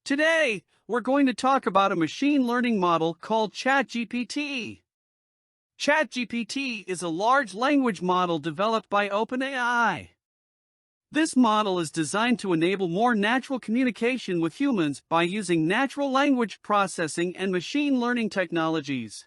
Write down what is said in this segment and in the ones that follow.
Today, we're going to talk about a machine learning model called ChatGPT. ChatGPT is a large language model developed by OpenAI. This model is designed to enable more natural communication with humans by using natural language processing and machine learning technologies.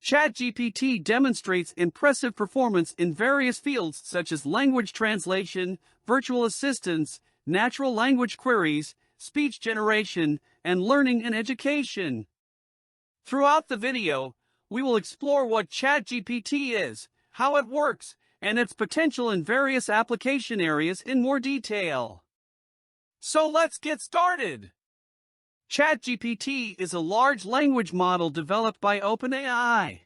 ChatGPT demonstrates impressive performance in various fields such as language translation, virtual assistants, natural language queries, speech generation, and learning and education. Throughout the video, we will explore what ChatGPT is, how it works, and its potential in various application areas in more detail. So let's get started. ChatGPT is a large language model developed by OpenAI.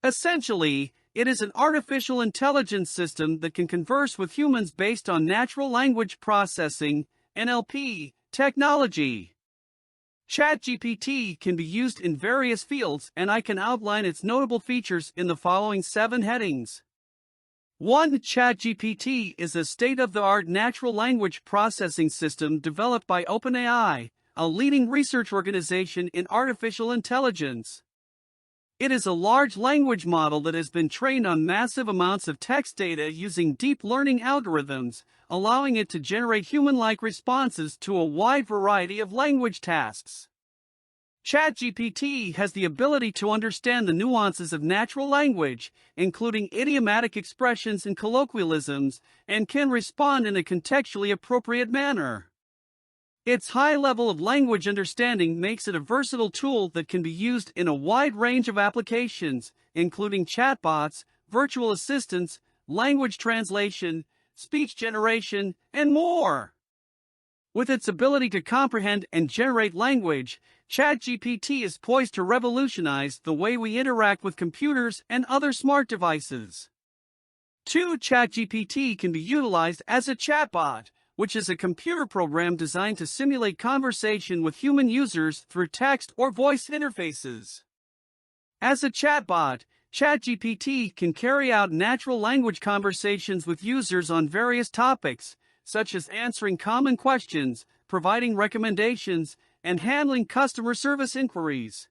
Essentially, it is an artificial intelligence system that can converse with humans based on natural language processing (NLP) technology. ChatGPT can be used in various fields, and I can outline its notable features in the following 7 headings. 1. ChatGPT is a state-of-the-art natural language processing system developed by OpenAI, a leading research organization in artificial intelligence. It is a large language model that has been trained on massive amounts of text data using deep learning algorithms, allowing it to generate human-like responses to a wide variety of language tasks. ChatGPT has the ability to understand the nuances of natural language, including idiomatic expressions and colloquialisms, and can respond in a contextually appropriate manner. Its high level of language understanding makes it a versatile tool that can be used in a wide range of applications, including chatbots, virtual assistants, language translation, speech generation, and more. With its ability to comprehend and generate language, ChatGPT is poised to revolutionize the way we interact with computers and other smart devices. 2. ChatGPT can be utilized as a chatbot, which is a computer program designed to simulate conversation with human users through text or voice interfaces. As a chatbot, ChatGPT can carry out natural language conversations with users on various topics, such as answering common questions, providing recommendations, and handling customer service inquiries.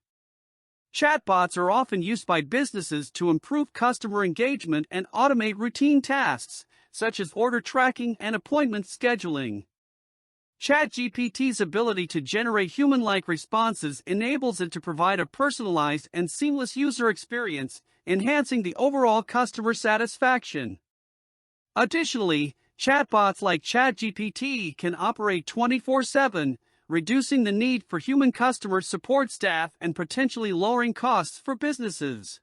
Chatbots are often used by businesses to improve customer engagement and automate routine tasks, such as order tracking and appointment scheduling. ChatGPT's ability to generate human-like responses enables it to provide a personalized and seamless user experience, enhancing the overall customer satisfaction. Additionally, chatbots like ChatGPT can operate 24/7, reducing the need for human customer support staff and potentially lowering costs for businesses.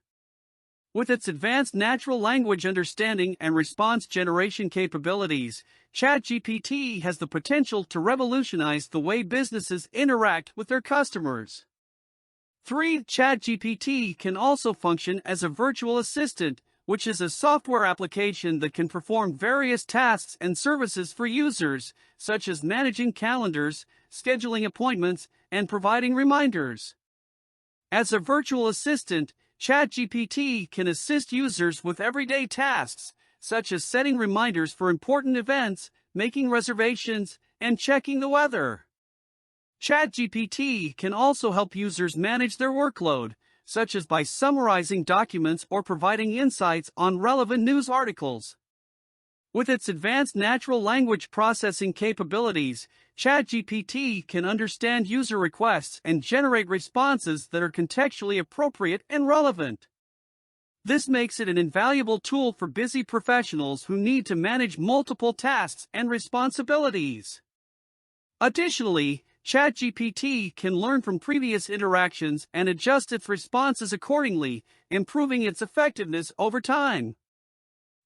With its advanced natural language understanding and response generation capabilities, ChatGPT has the potential to revolutionize the way businesses interact with their customers. 3. ChatGPT can also function as a virtual assistant, which is a software application that can perform various tasks and services for users, such as managing calendars, scheduling appointments, and providing reminders. As a virtual assistant, ChatGPT can assist users with everyday tasks, such as setting reminders for important events, making reservations, and checking the weather. ChatGPT can also help users manage their workload, such as by summarizing documents or providing insights on relevant news articles. With its advanced natural language processing capabilities, ChatGPT can understand user requests and generate responses that are contextually appropriate and relevant. This makes it an invaluable tool for busy professionals who need to manage multiple tasks and responsibilities. Additionally, ChatGPT can learn from previous interactions and adjust its responses accordingly, improving its effectiveness over time.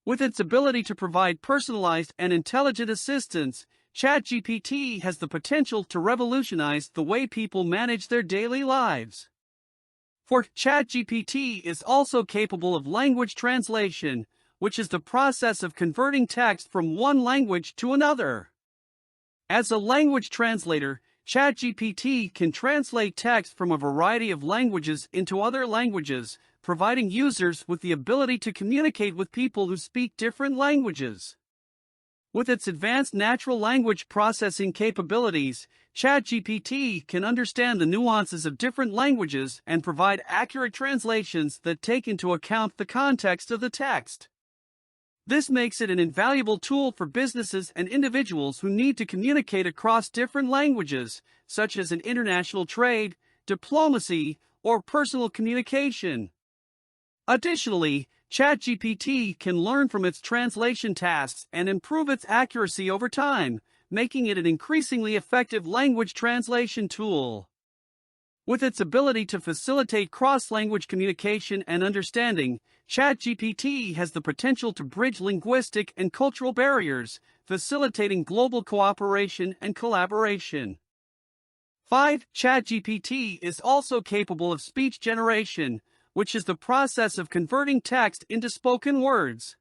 With its ability to provide personalized and intelligent assistance, ChatGPT has the potential to revolutionize the way people manage their daily lives. 4. ChatGPT is also capable of language translation, which is the process of converting text from one language to another. As a language translator, ChatGPT can translate text from a variety of languages into other languages, providing users with the ability to communicate with people who speak different languages. With its advanced natural language processing capabilities, ChatGPT can understand the nuances of different languages and provide accurate translations that take into account the context of the text. This makes it an invaluable tool for businesses and individuals who need to communicate across different languages, such as in international trade, diplomacy, or personal communication. Additionally, ChatGPT can learn from its translation tasks and improve its accuracy over time, making it an increasingly effective language translation tool. With its ability to facilitate cross-language communication and understanding, ChatGPT has the potential to bridge linguistic and cultural barriers, facilitating global cooperation and collaboration. 5. ChatGPT is also capable of speech generation, which is the process of converting text into spoken words.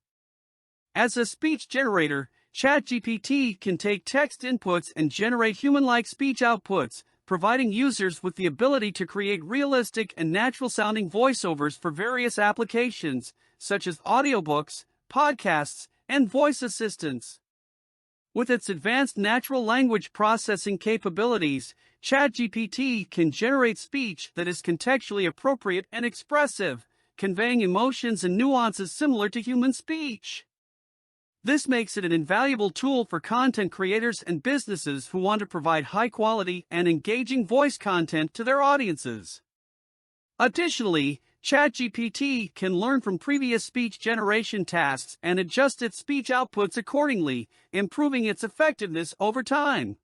As a speech generator, ChatGPT can take text inputs and generate human-like speech outputs, providing users with the ability to create realistic and natural-sounding voiceovers for various applications, such as audiobooks, podcasts, and voice assistants. With its advanced natural language processing capabilities, ChatGPT can generate speech that is contextually appropriate and expressive, conveying emotions and nuances similar to human speech. This makes it an invaluable tool for content creators and businesses who want to provide high-quality and engaging voice content to their audiences. Additionally, ChatGPT can learn from previous speech generation tasks and adjust its speech outputs accordingly, improving its effectiveness over time.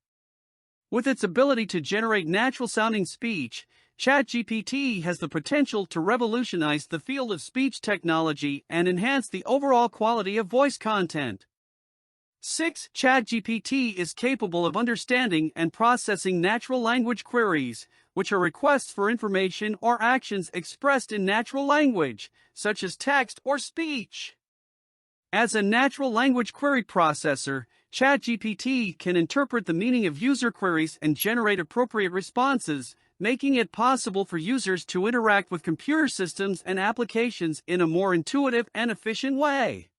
With its ability to generate natural-sounding speech, ChatGPT has the potential to revolutionize the field of speech technology and enhance the overall quality of voice content. 6. ChatGPT is capable of understanding and processing natural language queries, which are requests for information or actions expressed in natural language, such as text or speech. As a natural language query processor, ChatGPT can interpret the meaning of user queries and generate appropriate responses, making it possible for users to interact with computer systems and applications in a more intuitive and efficient way.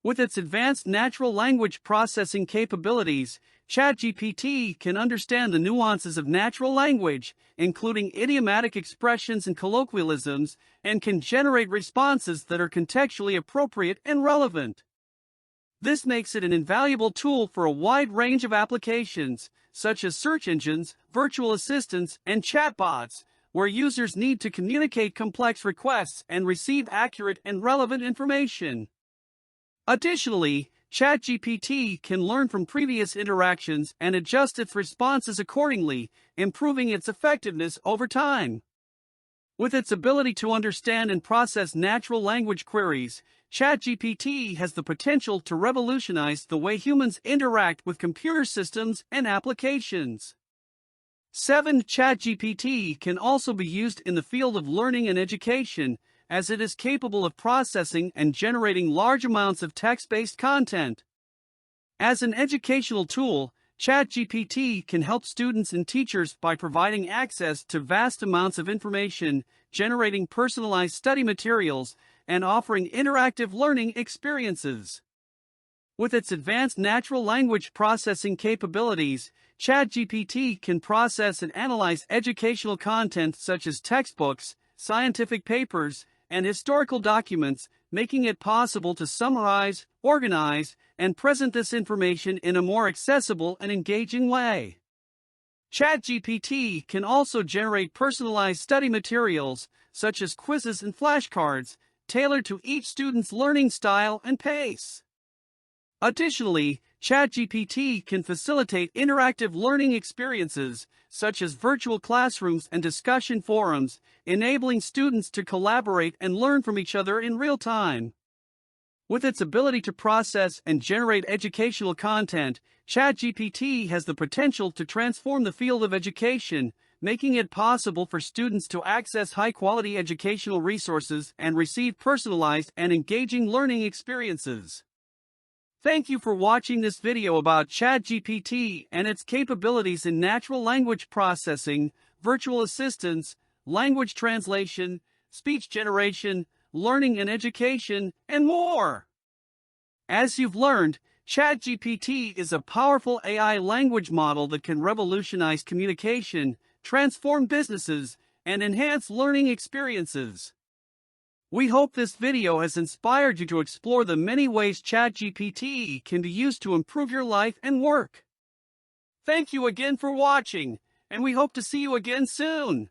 With its advanced natural language processing capabilities, ChatGPT can understand the nuances of natural language, including idiomatic expressions and colloquialisms, and can generate responses that are contextually appropriate and relevant. This makes it an invaluable tool for a wide range of applications, such as search engines, virtual assistants, and chatbots, where users need to communicate complex requests and receive accurate and relevant information. Additionally, ChatGPT can learn from previous interactions and adjust its responses accordingly, improving its effectiveness over time. With its ability to understand and process natural language queries, ChatGPT has the potential to revolutionize the way humans interact with computer systems and applications. 7. ChatGPT can also be used in the field of learning and education, as it is capable of processing and generating large amounts of text-based content. As an educational tool, ChatGPT can help students and teachers by providing access to vast amounts of information, generating personalized study materials, and offering interactive learning experiences. With its advanced natural language processing capabilities, ChatGPT can process and analyze educational content such as textbooks, scientific papers, and historical documents, making it possible to summarize, organize, and present this information in a more accessible and engaging way. ChatGPT can also generate personalized study materials, such as quizzes and flashcards, tailored to each student's learning style and pace. Additionally, ChatGPT can facilitate interactive learning experiences, such as virtual classrooms and discussion forums, enabling students to collaborate and learn from each other in real time. With its ability to process and generate educational content, ChatGPT has the potential to transform the field of education, making it possible for students to access high-quality educational resources and receive personalized and engaging learning experiences. Thank you for watching this video about ChatGPT and its capabilities in natural language processing, virtual assistants, language translation, speech generation, learning and education, and more. As you've learned, ChatGPT is a powerful AI language model that can revolutionize communication, transform businesses, and enhance learning experiences. We hope this video has inspired you to explore the many ways ChatGPT can be used to improve your life and work. Thank you again for watching, and we hope to see you again soon.